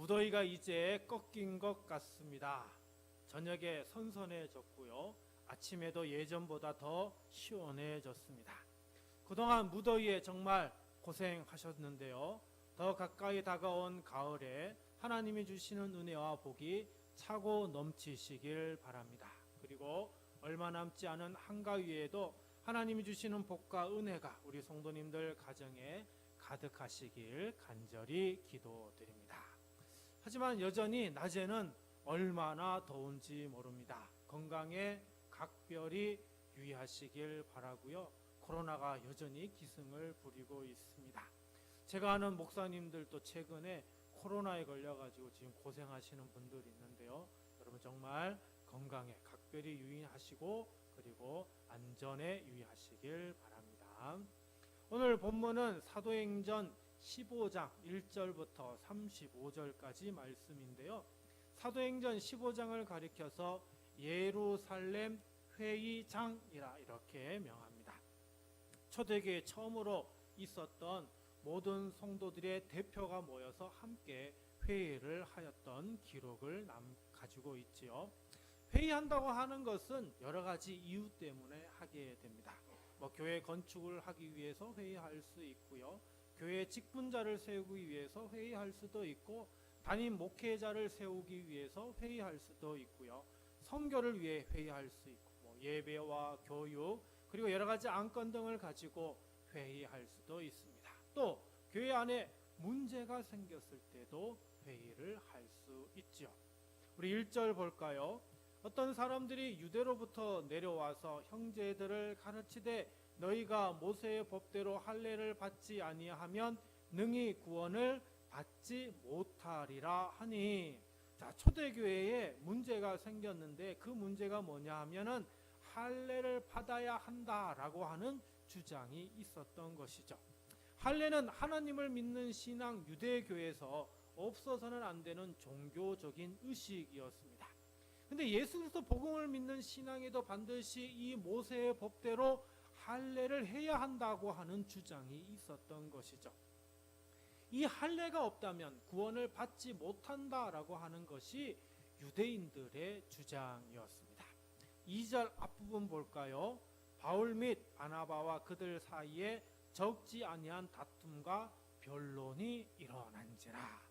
무더위가 이제 꺾인 것 같습니다. 저녁에 선선해졌고요. 아침에도 예전보다 더 시원해졌습니다. 그동안 무더위에 정말 고생하셨는데요. 더 가까이 다가온 가을에 하나님이 주시는 은혜와 복이 차고 넘치시길 바랍니다. 그리고 얼마 남지 않은 한가위에도 하나님이 주시는 복과 은혜가 우리 성도님들 가정에 가득하시길 간절히 기도드립니다. 하지만 여전히 낮에는 얼마나 더운지 모릅니다. 건강에 각별히 유의하시길 바라고요. 코로나가 여전히 기승을 부리고 있습니다. 제가 아는 목사님들도 최근에 코로나에 걸려가지고 지금 고생하시는 분들이 있는데요. 여러분 정말 건강에 각별히 유의하시고 그리고 안전에 유의하시길 바랍니다. 오늘 본문은 사도행전 15장 1절부터 35절까지 말씀인데요. 사도행전 15장을 가리켜서 예루살렘 회의장이라 이렇게 명합니다. 초대교회 처음으로 있었던 모든 성도들의 대표가 모여서 함께 회의를 하였던 기록을 가지고 있지요. 회의한다고 하는 것은 여러 가지 이유 때문에 하게 됩니다. 교회 건축을 하기 위해서 회의할 수 있고요. 교회 직분자를 세우기 위해서 회의할 수도 있고, 담임 목회자를 세우기 위해서 회의할 수도 있고요. 선교를 위해 회의할 수 있고, 예배와 교육 그리고 여러 가지 안건 등을 가지고 회의할 수도 있습니다. 또 교회 안에 문제가 생겼을 때도 회의를 할 수 있죠. 우리 1절 볼까요? 어떤 사람들이 유대로부터 내려와서 형제들을 가르치되 너희가 모세의 법대로 할례를 받지 아니하면 능히 구원을 받지 못하리라 하니. 자, 초대교회에 문제가 생겼는데 그 문제가 뭐냐 하면은 할례를 받아야 한다라고 하는 주장이 있었던 것이죠. 할례는 하나님을 믿는 신앙 유대교에서 없어서는 안 되는 종교적인 의식이었습니다. 근데 예수 그리스도 복음을 믿는 신앙에도 반드시 이 모세의 법대로 할례를 해야 한다고 하는 주장이 있었던 것이죠. 이 할례가 없다면 구원을 받지 못한다라고 하는 것이 유대인들의 주장이었습니다. 2절 앞부분 볼까요? 바울 및 바나바와 그들 사이에 적지 아니한 다툼과 변론이 일어난지라.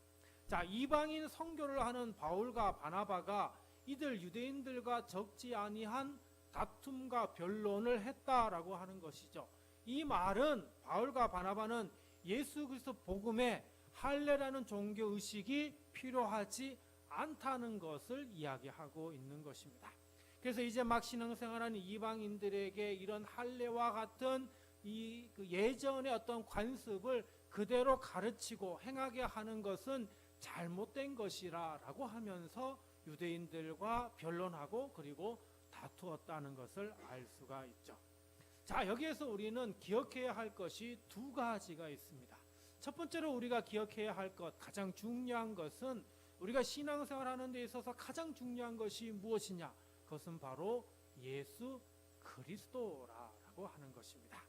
자, 이방인 선교를 하는 바울과 바나바가 이들 유대인들과 적지 아니한 다툼과 변론을 했다라고 하는 것이죠. 이 말은 바울과 바나바는 예수 그리스도 복음에 할례라는 종교 의식이 필요하지 않다는 것을 이야기하고 있는 것입니다. 그래서 이제 막 신앙생활하는 이방인들에게 이런 할례와 같은 이 예전의 어떤 관습을 그대로 가르치고 행하게 하는 것은 잘못된 것이라고 하면서 유대인들과 변론하고 그리고 다투었다는 것을 알 수가 있죠. 자, 여기에서 우리는 기억해야 할 것이 두 가지가 있습니다. 첫 번째로 우리가 기억해야 할 것, 가장 중요한 것은 우리가 신앙생활하는 데 있어서 가장 중요한 것이 무엇이냐? 그것은 바로 예수 그리스도라고 하는 것입니다.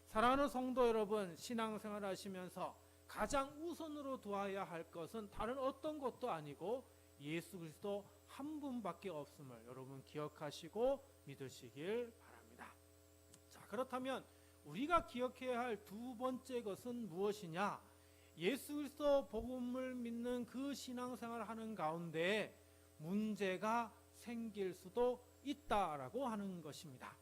사랑하는 성도 여러분, 신앙생활 하시면서 가장 우선으로 두어야 할 것은 다른 어떤 것도 아니고 예수 그리스도 한 분밖에 없음을 여러분 기억하시고 믿으시길 바랍니다. 자, 그렇다면 우리가 기억해야 할 두 번째 것은 무엇이냐? 예수 그리스도 복음을 믿는 그 신앙생활을 하는 가운데 문제가 생길 수도 있다라고 하는 것입니다.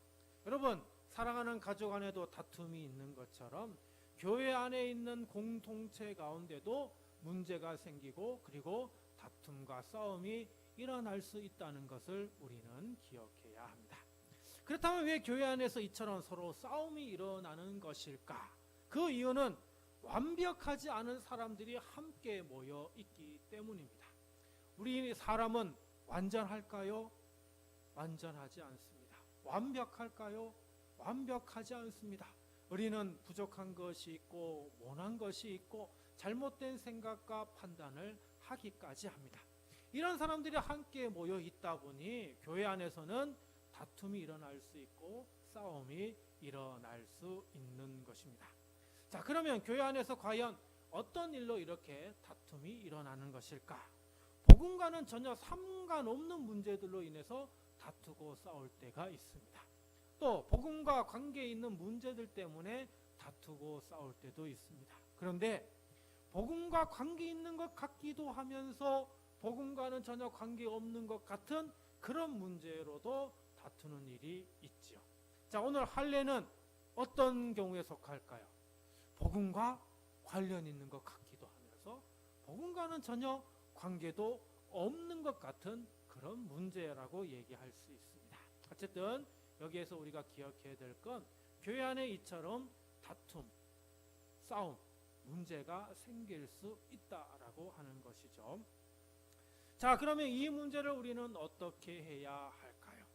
여러분, 사랑하는 가족 안에도 다툼이 있는 것처럼 교회 안에 있는 공동체 가운데도 문제가 생기고 그리고 다툼과 싸움이 일어날 수 있다는 것을 우리는 기억해야 합니다. 그렇다면 왜 교회 안에서 이처럼 서로 싸움이 일어나는 것일까? 그 이유는 완벽하지 않은 사람들이 함께 모여 있기 때문입니다. 우리 사람은 완전할까요? 완전하지 않습니다. 완벽할까요? 완벽하지 않습니다. 우리는 부족한 것이 있고 못한 것이 있고 잘못된 생각과 판단을 하기까지 합니다. 이런 사람들이 함께 모여 있다 보니 교회 안에서는 다툼이 일어날 수 있고 싸움이 일어날 수 있는 것입니다. 자, 그러면 교회 안에서 과연 어떤 일로 이렇게 다툼이 일어나는 것일까? 복음과는 전혀 상관없는 문제들로 인해서 다투고 싸울 때가 있습니다. 또 복음과 관계 있는 문제들 때문에 다투고 싸울 때도 있습니다. 그런데 복음과 관계 있는 것 같기도 하면서 복음과는 전혀 관계 없는 것 같은 그런 문제로도 다투는 일이 있지요. 자, 오늘 할례는 어떤 경우에 속할까요? 복음과 관련 있는 것 같기도 하면서 복음과는 전혀 관계도 없는 것 같은 그런 문제라고 얘기할 수 있습니다. 어쨌든 여기에서 우리가 기억해야 될 건 교회 안에 이처럼 다툼, 싸움, 문제가 생길 수 있다라고 하는 것이죠. 자, 그러면 이 문제를 우리는 어떻게 해야 할까요?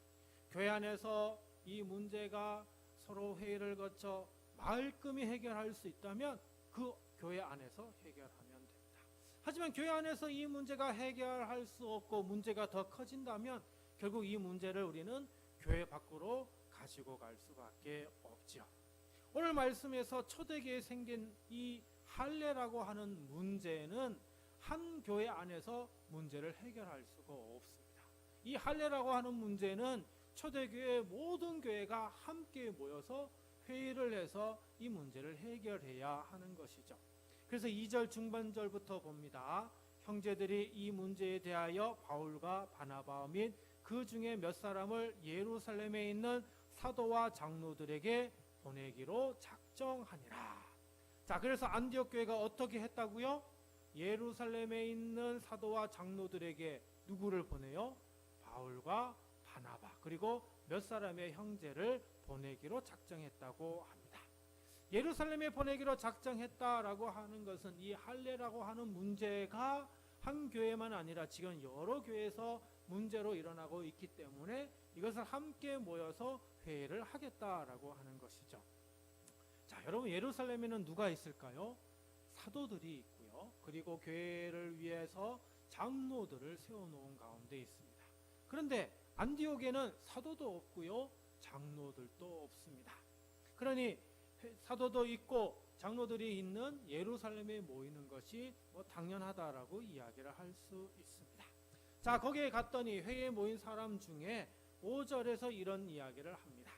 교회 안에서 이 문제가 서로 회의를 거쳐 말끔히 해결할 수 있다면 그 교회 안에서 해결하면 됩니다. 하지만 교회 안에서 이 문제가 해결할 수 없고 문제가 더 커진다면 결국 이 문제를 우리는 교회 밖으로 가지고 갈 수밖에 없죠. 오늘 말씀에서 초대교회에 생긴 이 할례라고 하는 문제는 한 교회 안에서 문제를 해결할 수가 없습니다. 이 할례라고 하는 문제는 초대교회 모든 교회가 함께 모여서 회의를 해서 이 문제를 해결해야 하는 것이죠. 그래서 2절 중반절부터 봅니다. 형제들이 이 문제에 대하여 바울과 바나바 및 그 중에 몇 사람을 예루살렘에 있는 사도와 장로들에게 보내기로 작정하니라. 자, 그래서 안디옥 교회가 어떻게 했다고요? 예루살렘에 있는 사도와 장로들에게 누구를 보내요? 바울과 바나바 그리고 몇 사람의 형제를 보내기로 작정했다고 합니다. 예루살렘에 보내기로 작정했다라고 하는 것은 이 할례라고 하는 문제가 한 교회만 아니라 지금 여러 교회에서 문제로 일어나고 있기 때문에 이것을 함께 모여서 회의를 하겠다라고 하는 것이죠. 자, 여러분 예루살렘에는 누가 있을까요? 사도들이 있고요. 그리고 교회를 위해서 장로들을 세워놓은 가운데 있습니다. 그런데 안디옥에는 사도도 없고요. 장로들도 없습니다. 그러니 사도도 있고 장로들이 있는 예루살렘에 모이는 것이 당연하다라고 이야기를 할 수 있습니다. 자, 거기에 갔더니 회의에 모인 사람 중에 5절에서 이런 이야기를 합니다.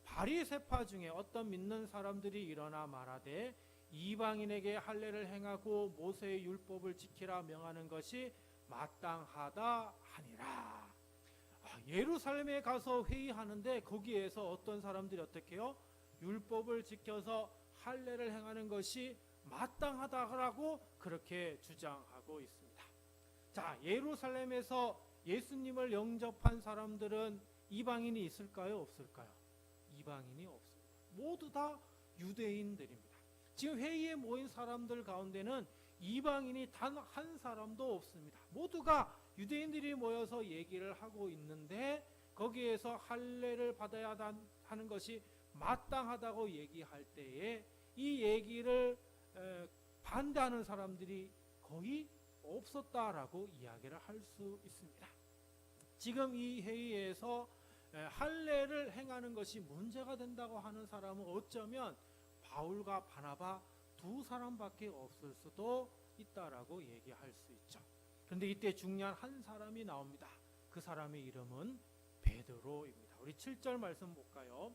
바리새파 중에 어떤 믿는 사람들이 일어나 말하되 이방인에게 할례를 행하고 모세의 율법을 지키라 명하는 것이 마땅하다 하니라. 예루살렘에 가서 회의하는데 거기에서 어떤 사람들이 어떻게 해요? 율법을 지켜서 할례를 행하는 것이 마땅하다고 그렇게 주장하고 있습니다. 자, 예루살렘에서 예수님을 영접한 사람들은 이방인이 있을까요? 없을까요? 이방인이 없습니다. 모두 다 유대인들입니다. 지금 회의에 모인 사람들 가운데는 이방인이 단 한 사람도 없습니다. 모두가 유대인들이 모여서 얘기를 하고 있는데 거기에서 할례를 받아야 하는 것이 마땅하다고 얘기할 때에 이 얘기를 반대하는 사람들이 거의 없었다라고 이야기를 할 수 있습니다. 지금 이 회의에서 할례를 행하는 것이 문제가 된다고 하는 사람은 어쩌면 바울과 바나바 두 사람밖에 없을 수도 있다라고 얘기할 수 있죠. 그런데 이때 중요한 한 사람이 나옵니다. 그 사람의 이름은 베드로입니다. 우리 7절 말씀 볼까요?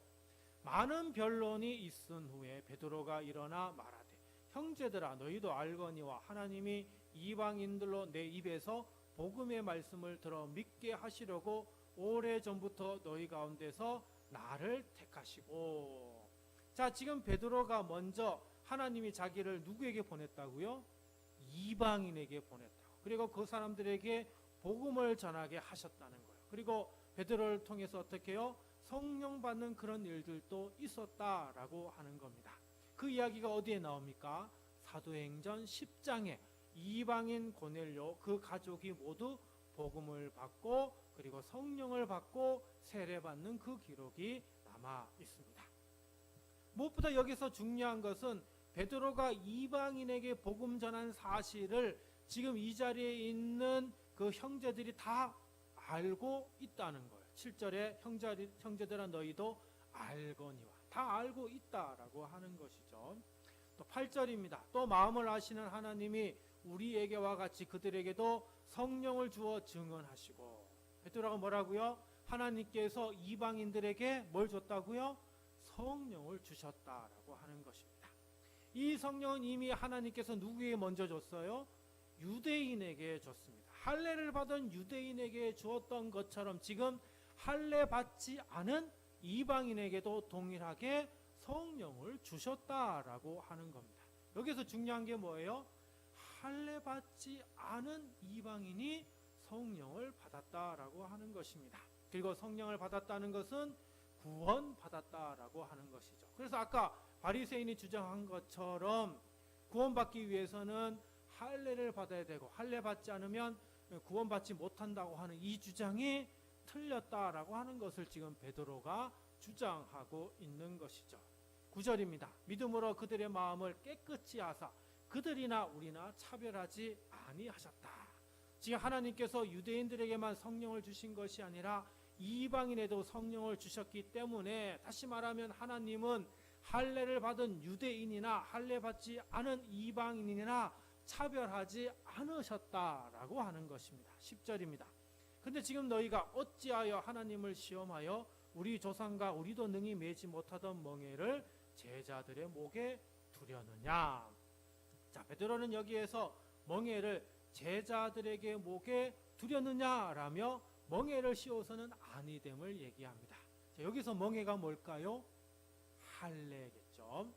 많은 변론이 있은 후에 베드로가 일어나 말하되 형제들아 너희도 알거니와 하나님이 이방인들로 내 입에서 복음의 말씀을 들어 믿게 하시려고 오래전부터 너희 가운데서 나를 택하시고. 자, 지금 베드로가 먼저 하나님이 자기를 누구에게 보냈다고요? 이방인에게 보냈다고. 그리고 그 사람들에게 복음을 전하게 하셨다는 거예요. 그리고 베드로를 통해서 어떻게 해요? 성령 받는 그런 일들도 있었다라고 하는 겁니다. 그 이야기가 어디에 나옵니까? 사도행전 10장에 이방인 고넬료 그 가족이 모두 복음을 받고 그리고 성령을 받고 세례받는 그 기록이 남아 있습니다. 무엇보다 여기서 중요한 것은 베드로가 이방인에게 복음 전한 사실을 지금 이 자리에 있는 그 형제들이 다 알고 있다는 거예요. 7절에 형제들아 너희도 알거니와 다 알고 있다라고 하는 것이죠. 또 8절입니다. 또 마음을 아시는 하나님이 우리에게와 같이 그들에게도 성령을 주어 증언하시고. 베드로가 뭐라고요? 하나님께서 이방인들에게 뭘 줬다고요? 성령을 주셨다라고 하는 것입니다. 이 성령은 이미 하나님께서 누구에게 먼저 줬어요? 유대인에게 줬습니다. 할례를 받은 유대인에게 주었던 것처럼 지금 할례 받지 않은 이방인에게도 동일하게 성령을 주셨다라고 하는 겁니다. 여기서 중요한 게 뭐예요? 할례 받지 않은 이방인이 성령을 받았다라고 하는 것입니다. 그리고 성령을 받았다는 것은 구원받았다라고 하는 것이죠. 그래서 아까 바리새인이 주장한 것처럼 구원받기 위해서는 할례를 받아야 되고 할례 받지 않으면 구원받지 못한다고 하는 이 주장이 틀렸다라고 하는 것을 지금 베드로가 주장하고 있는 것이죠. 9절입니다. 믿음으로 그들의 마음을 깨끗이 하사 그들이나 우리나 차별하지 아니하셨다. 지금 하나님께서 유대인들에게만 성령을 주신 것이 아니라 이방인에도 성령을 주셨기 때문에, 다시 말하면 하나님은 할례를 받은 유대인이나 할례 받지 않은 이방인이나 차별하지 않으셨다라고 하는 것입니다. 10절입니다. 근데 지금 너희가 어찌하여 하나님을 시험하여 우리 조상과 우리도 능히 매지 못하던 멍에를 제자들의 목에 두려느냐. 자, 베드로는 여기에서 멍에를 제자들에게 목에 두려느냐라며 멍에를 씌워서는 아니됨을 얘기합니다. 자, 여기서 멍에가 뭘까요? 할례겠죠.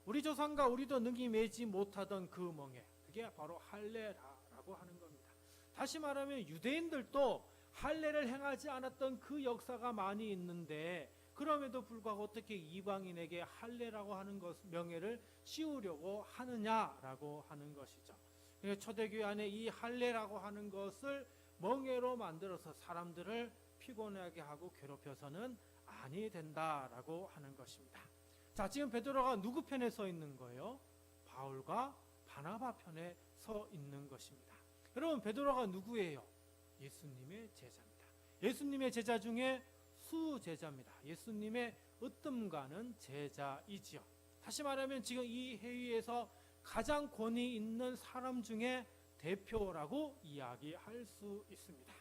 우리 조상과 우리도 능히 매지 못하던 그 멍에, 그게 바로 할례라고 하는 겁니다. 다시 말하면 유대인들도 할례를 행하지 않았던 그 역사가 많이 있는데, 그럼에도 불구하고 어떻게 이방인에게 할례라고 하는 것, 명예를 씌우려고 하느냐라고 하는 것이죠. 초대교회 안에 이 할례라고 하는 것을 멍에로 만들어서 사람들을 피곤하게 하고 괴롭혀서는 아니 된다라고 하는 것입니다. 자, 지금 베드로가 누구 편에 서 있는 거예요? 바울과 바나바 편에 서 있는 것입니다. 여러분, 베드로가 누구예요? 예수님의 제자입니다. 예수님의 제자 중에 수제자입니다. 예수님의 으뜸가는 제자이지요. 다시 말하면 지금 이 회의에서 가장 권위 있는 사람 중에 대표라고 이야기할 수 있습니다.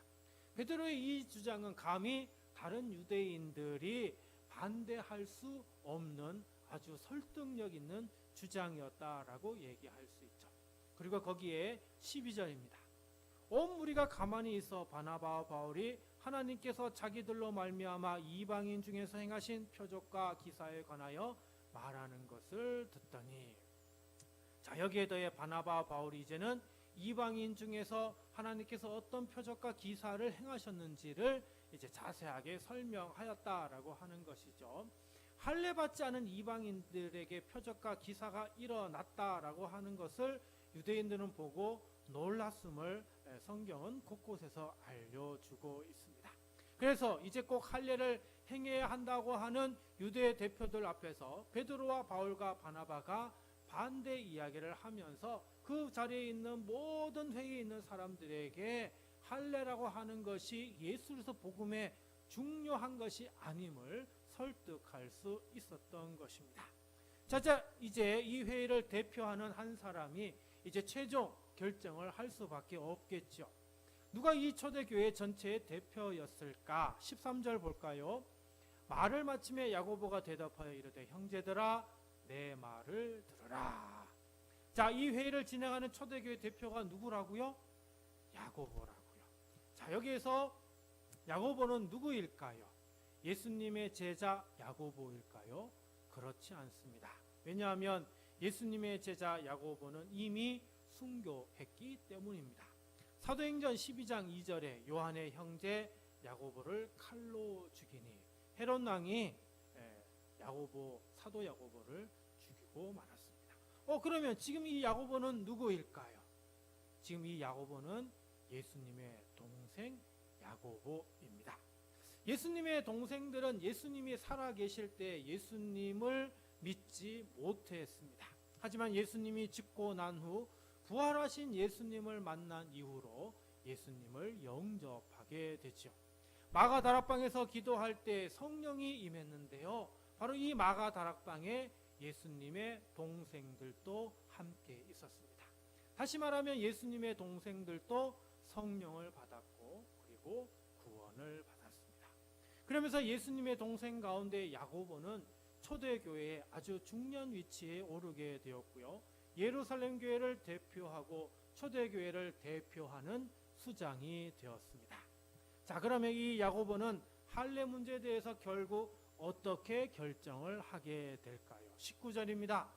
베드로의 이 주장은 감히 다른 유대인들이 반대할 수 없는 아주 설득력 있는 주장이었다라고 얘기할 수 있죠. 그리고 거기에 12절입니다. 온 무리가 가만히 있어 바나바와 바울이 하나님께서 자기들로 말미암아 이방인 중에서 행하신 표적과 기사에 관하여 말하는 것을 듣더니. 자, 여기에 더해 바나바와 바울이 이제는 이방인 중에서 하나님께서 어떤 표적과 기사를 행하셨는지를 이제 자세하게 설명하였다라고 하는 것이죠. 할례 받지 않은 이방인들에게 표적과 기사가 일어났다라고 하는 것을 유대인들은 보고 놀랐음을 성경은 곳곳에서 알려주고 있습니다. 그래서 이제 꼭 할례를 행해야 한다고 하는 유대 대표들 앞에서 베드로와 바울과 바나바가 반대 이야기를 하면서 그 자리에 있는 모든 회의에 있는 사람들에게 할례라고 하는 것이 예수에서 복음에 중요한 것이 아님을 설득할 수 있었던 것입니다. 자, 이제 이 회의를 대표하는 한 사람이 이제 최종 결정을 할 수밖에 없겠죠. 누가 이 초대교회 전체의 대표였을까? 13절 볼까요? 말을 마침에 야고보가 대답하여 이르되 형제들아 내 말을 들으라. 자, 이 회의를 진행하는 초대교회 대표가 누구라고요? 야고보라고요. 자, 여기에서 야고보는 누구일까요? 예수님의 제자 야고보일까요? 그렇지 않습니다. 왜냐하면 예수님의 제자 야고보는 이미 순교했기 때문입니다. 사도행전 12장 2절에 요한의 형제 야고보를 칼로 죽이니 헤롯 왕이 사도 야고보를 죽이고 말았습니다. 그러면 지금 이 야고보는 누구일까요? 지금 이 야고보는 예수님의 동생 야고보입니다. 예수님의 동생들은 예수님이 살아계실 때 예수님을 믿지 못했습니다. 하지만 예수님이 죽고 난 후 부활하신 예수님을 만난 이후로 예수님을 영접하게 되죠. 마가 다락방에서 기도할 때 성령이 임했는데요, 바로 이 마가 다락방에 예수님의 동생들도 함께 있었습니다. 다시 말하면 예수님의 동생들도 성령을 받았고 그리고 구원을 받았습니다. 그러면서 예수님의 동생 가운데 야고보는 초대교회의 아주 중요한 위치에 오르게 되었고요. 예루살렘 교회를 대표하고 초대교회를 대표하는 수장이 되었습니다. 자, 그러면 이 야고보는 할례 문제에 대해서 결국 어떻게 결정을 하게 될까요? 19절입니다.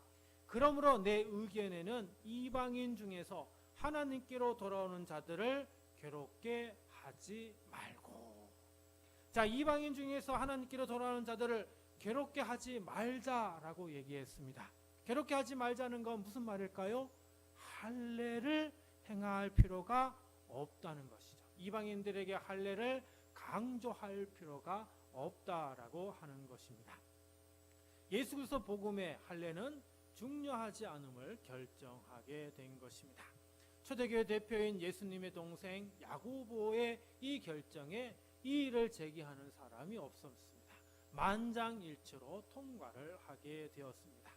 그러므로 내 의견에는 이방인 중에서 하나님께로 돌아오는 자들을 괴롭게 하지 말고. 자, 이방인 중에서 하나님께로 돌아오는 자들을 괴롭게 하지 말자라고 얘기했습니다. 괴롭게 하지 말자는 건 무슨 말일까요? 할례를 행할 필요가 없다는 것이죠. 이방인들에게 할례를 강조할 필요가 없다라고 하는 것입니다. 예수 그리스도 복음의 할례는 중요하지 않음을 결정하게 된 것입니다. 초대교회 대표인 예수님의 동생 야고보의 이 결정에 이의를 제기하는 사람이 없었습니다. 만장일치로 통과를 하게 되었습니다.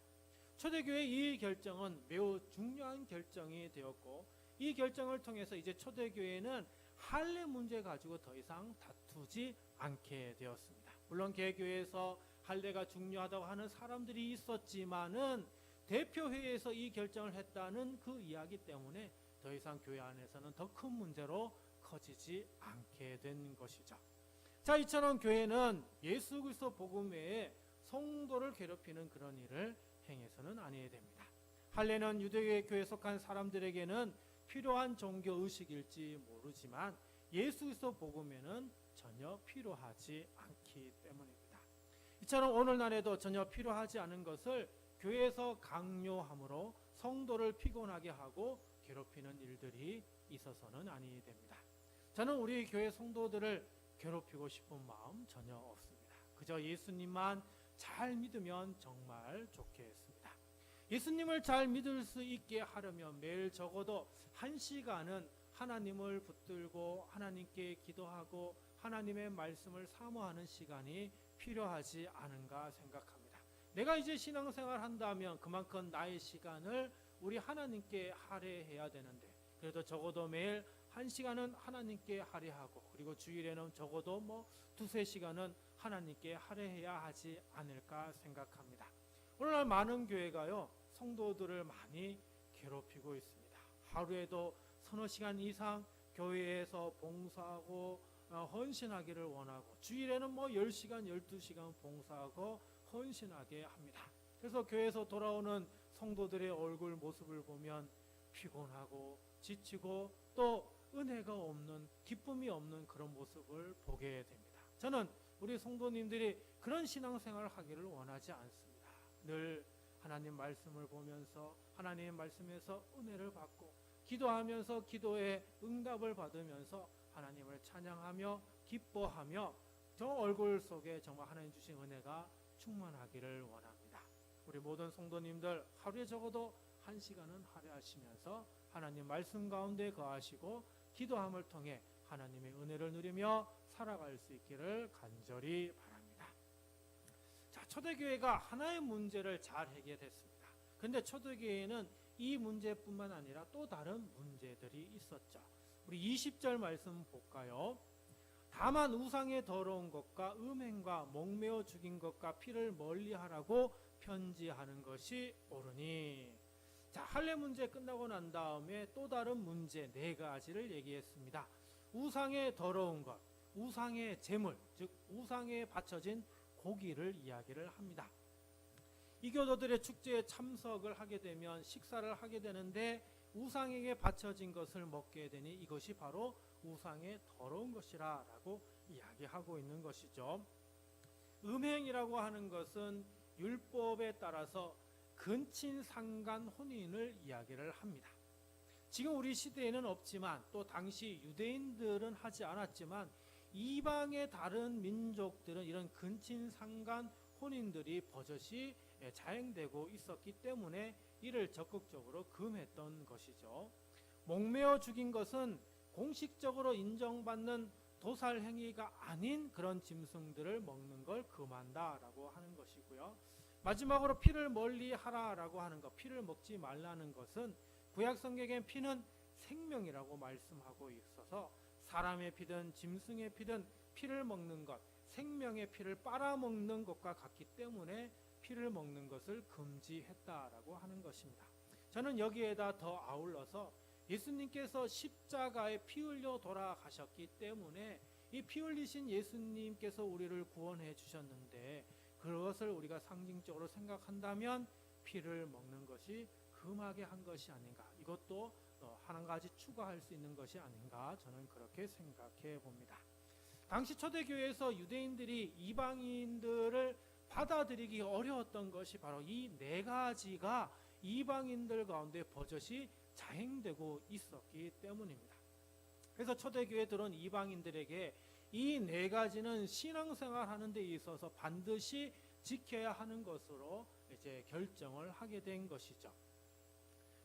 초대교회의 이 결정은 매우 중요한 결정이 되었고 이 결정을 통해서 이제 초대교회는 할례 문제 가지고 더 이상 다투지 않게 되었습니다. 물론 개교회에서 할례가 중요하다고 하는 사람들이 있었지만은 대표회의에서 이 결정을 했다는 그 이야기 때문에 더 이상 교회 안에서는 더 큰 문제로 커지지 않게 된 것이죠. 자, 이처럼 교회는 예수 그리스도 복음 외에 성도를 괴롭히는 그런 일을 행해서는 아니어야 됩니다. 할례는 유대교회 교회에 속한 사람들에게는 필요한 종교 의식일지 모르지만 예수 그리스도 복음에는 전혀 필요하지 않기 때문입니다. 이처럼 오늘날에도 전혀 필요하지 않은 것을 교회에서 강요함으로 성도를 피곤하게 하고 괴롭히는 일들이 있어서는 아니 됩니다. 저는 우리 교회 성도들을 괴롭히고 싶은 마음 전혀 없습니다. 그저 예수님만 잘 믿으면 정말 좋겠습니다. 예수님을 잘 믿을 수 있게 하려면 매일 적어도 1시간은 하나님을 붙들고 하나님께 기도하고 하나님의 말씀을 사모하는 시간이 필요하지 않은가 생각합니다. 내가 이제 신앙생활 한다면 그만큼 나의 시간을 우리 하나님께 할애해야 되는데 그래도 적어도 매일 1시간은 하나님께 할애하고 그리고 주일에는 적어도 두세 시간은 하나님께 할애해야 하지 않을까 생각합니다. 오늘날 많은 교회가요 성도들을 많이 괴롭히고 있습니다. 하루에도 서너 시간 이상 교회에서 봉사하고 헌신하기를 원하고 주일에는 10시간 12시간 봉사하고 헌신하게 합니다. 그래서 교회에서 돌아오는 성도들의 얼굴 모습을 보면 피곤하고 지치고 또 은혜가 없는 기쁨이 없는 그런 모습을 보게 됩니다. 저는 우리 성도님들이 그런 신앙생활을 하기를 원하지 않습니다. 늘 하나님 말씀을 보면서 하나님의 말씀에서 은혜를 받고 기도하면서 기도에 응답을 받으면서 하나님을 찬양하며 기뻐하며 저 얼굴 속에 정말 하나님 주신 은혜가 충만하기를 원합니다. 우리 모든 성도님들 하루에 적어도 1시간은 할애하시면서 하나님 말씀 가운데 거하시고 기도함을 통해 하나님의 은혜를 누리며 살아갈 수 있기를 간절히 바랍니다. 자, 초대교회가 하나의 문제를 잘 해결했습니다. 그런데 초대교회에는 이 문제뿐만 아니라 또 다른 문제들이 있었죠. 우리 20절 말씀 볼까요? 다만 우상의 더러운 것과 음행과 목매어 죽인 것과 피를 멀리하라고 편지하는 것이 옳으니. 자, 할례 문제 끝나고 난 다음에 또 다른 문제 4가지를 얘기했습니다. 우상의 더러운 것, 우상의 제물, 즉 우상에 바쳐진 고기를 이야기를 합니다. 이교도들의 축제에 참석을 하게 되면 식사를 하게 되는데 우상에게 바쳐진 것을 먹게 되니 이것이 바로 우상의 더러운 것이라 라고 이야기하고 있는 것이죠. 음행이라고 하는 것은 율법에 따라서 근친상간 혼인을 이야기를 합니다. 지금 우리 시대에는 없지만 또 당시 유대인들은 하지 않았지만 이방의 다른 민족들은 이런 근친상간 혼인들이 버젓이 자행되고 있었기 때문에 이를 적극적으로 금했던 것이죠. 목매어 죽인 것은 공식적으로 인정받는 도살 행위가 아닌 그런 짐승들을 먹는 걸 금한다라고 하는 것이고요. 마지막으로 피를 멀리 하라라고 하는 것, 피를 먹지 말라는 것은 구약 성경엔 피는 생명이라고 말씀하고 있어서 사람의 피든 짐승의 피든 피를 먹는 것, 생명의 피를 빨아먹는 것과 같기 때문에 피를 먹는 것을 금지했다라고 하는 것입니다. 저는 여기에다 더 아울러서 예수님께서 십자가에 피 흘려 돌아가셨기 때문에 이 피 흘리신 예수님께서 우리를 구원해 주셨는데 그것을 우리가 상징적으로 생각한다면 피를 먹는 것이 금하게 한 것이 아닌가, 이것도 한 가지 추가할 수 있는 것이 아닌가, 저는 그렇게 생각해 봅니다. 당시 초대교회에서 유대인들이 이방인들을 받아들이기 어려웠던 것이 바로 이 네 가지가 이방인들 가운데 버젓이 자행되고 있었기 때문입니다. 그래서 초대교회에 들어온 이방인들에게 이 네 가지는 신앙생활 하는 데 있어서 반드시 지켜야 하는 것으로 이제 결정을 하게 된 것이죠.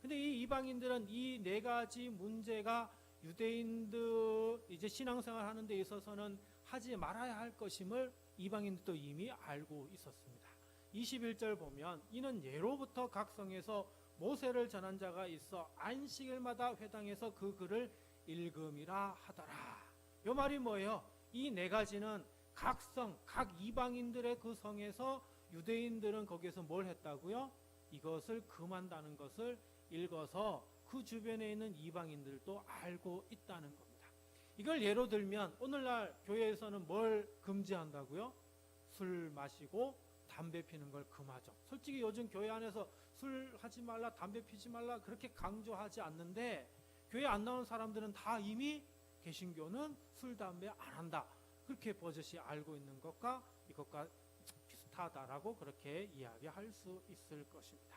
근데 이 이방인들은 이 네 가지 문제가 유대인들 이제 신앙생활 하는 데 있어서는 하지 말아야 할 것임을 이방인들도 이미 알고 있었습니다. 21절 보면 이는 예로부터 각 성에서 모세를 전한 자가 있어 안식일마다 회당에서 그 글을 읽음이라 하더라. 이 말이 뭐예요? 이 네 가지는 각 성, 각 이방인들의 그 성에서 유대인들은 거기에서 뭘 했다고요? 이것을 금한다는 것을 읽어서 그 주변에 있는 이방인들도 알고 있다는 겁니다. 이걸 예로 들면 오늘날 교회에서는 뭘 금지한다고요? 술 마시고 담배 피는 걸 금하죠. 솔직히 요즘 교회 안에서 술 하지 말라, 담배 피지 말라 그렇게 강조하지 않는데 교회 안 나온 사람들은 다 이미 개신교는 술, 담배 안 한다, 그렇게 버젓이 알고 있는 것과 이것과 비슷하다라고 그렇게 이야기할 수 있을 것입니다.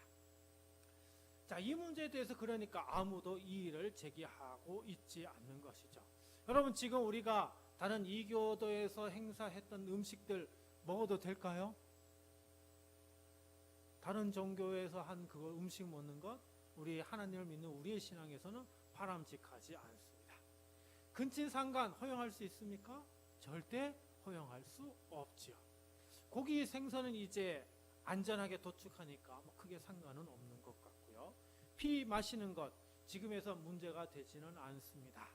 자, 이 문제에 대해서 그러니까 아무도 이의를 제기하고 있지 않는 것이죠. 여러분, 지금 우리가 다른 이교도에서 행사했던 음식들 먹어도 될까요? 다른 종교에서 한 그걸 음식 먹는 것, 우리 하나님을 믿는 우리의 신앙에서는 바람직하지 않습니다. 근친상간 허용할 수 있습니까? 절대 허용할 수 없지요. 고기, 생선은 이제 안전하게 도축하니까 뭐 크게 상관은 없는 것 같고요. 피 마시는 것 지금에서 문제가 되지는 않습니다.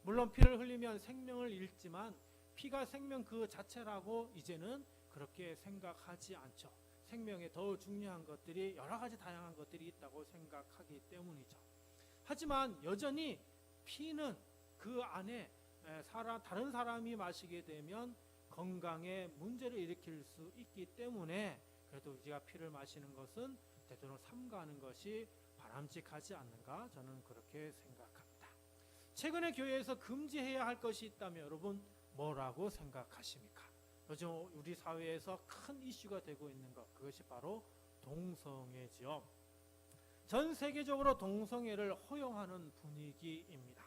물론 피를 흘리면 생명을 잃지만 피가 생명 그 자체라고 이제는 그렇게 생각하지 않죠. 생명에 더 중요한 것들이 여러 가지 다양한 것들이 있다고 생각하기 때문이죠. 하지만 여전히 피는 그 안에 다른 사람이 마시게 되면 건강에 문제를 일으킬 수 있기 때문에 그래도 우리가 피를 마시는 것은 되도록 삼가하는 것이 바람직하지 않는가, 저는 그렇게 생각합니다. 최근에 교회에서 금지해야 할 것이 있다면 여러분 뭐라고 생각하십니까? 요즘 우리 사회에서 큰 이슈가 되고 있는 것, 그것이 바로 동성애죠. 전 세계적으로 동성애를 허용하는 분위기입니다.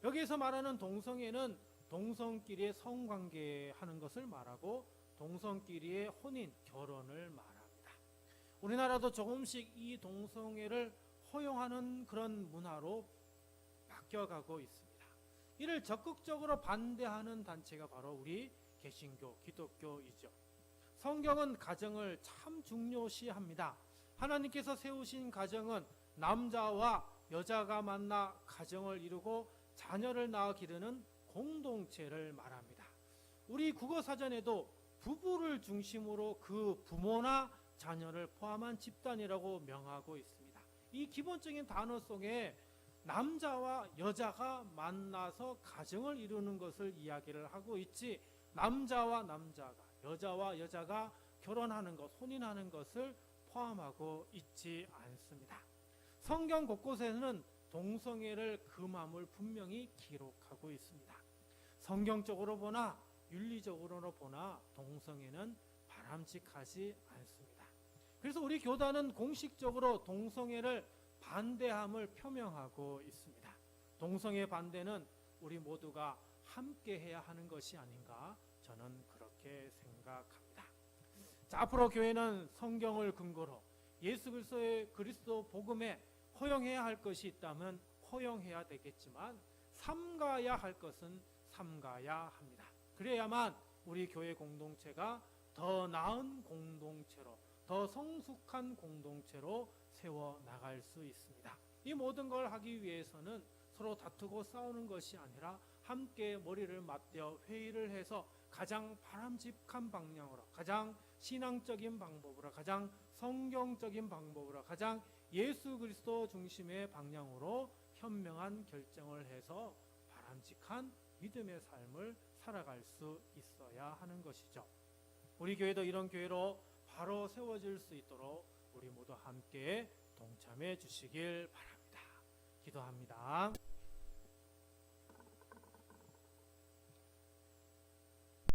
여기에서 말하는 동성애는 동성끼리의 성관계하는 것을 말하고 동성끼리의 혼인, 결혼을 말합니다. 우리나라도 조금씩 이 동성애를 허용하는 그런 문화로 바뀌어가고 있습니다. 이를 적극적으로 반대하는 단체가 바로 우리 개신교, 기독교이죠. 성경은 가정을 참 중요시합니다. 하나님께서 세우신 가정은 남자와 여자가 만나 가정을 이루고 자녀를 낳아 기르는 공동체를 말합니다. 우리 국어사전에도 부부를 중심으로 그 부모나 자녀를 포함한 집단이라고 명하고 있습니다. 이 기본적인 단어 속에 남자와 여자가 만나서 가정을 이루는 것을 이야기를 하고 있지, 남자와 남자가, 여자와 여자가 결혼하는 것, 혼인하는 것을 포함하고 있지 않습니다. 성경 곳곳에는 동성애를 금함을 분명히 기록하고 있습니다. 성경적으로 보나 윤리적으로 보나 동성애는 바람직하지 않습니다. 그래서 우리 교단은 공식적으로 동성애를 반대함을 표명하고 있습니다. 동성애 반대는 우리 모두가 함께 해야 하는 것이 아닌가, 저는 그렇게 생각합니다. 자, 앞으로 교회는 성경을 근거로 예수 그리스도 복음에 허용해야 할 것이 있다면 허용해야 되겠지만 삼가야 할 것은 삼가야 합니다. 그래야만 우리 교회 공동체가 더 나은 공동체로, 더 성숙한 공동체로 세워 나갈 수 있습니다. 이 모든 걸 하기 위해서는 서로 다투고 싸우는 것이 아니라 함께 머리를 맞대어 회의를 해서 가장 바람직한 방향으로, 가장 신앙적인 방법으로, 가장 성경적인 방법으로, 가장 예수 그리스도 중심의 방향으로 현명한 결정을 해서 바람직한 믿음의 삶을 살아갈 수 있어야 하는 것이죠. 우리 교회도 이런 교회로 바로 세워질 수 있도록 우리 모두 함께 동참해 주시길 바랍니다. 기도합니다.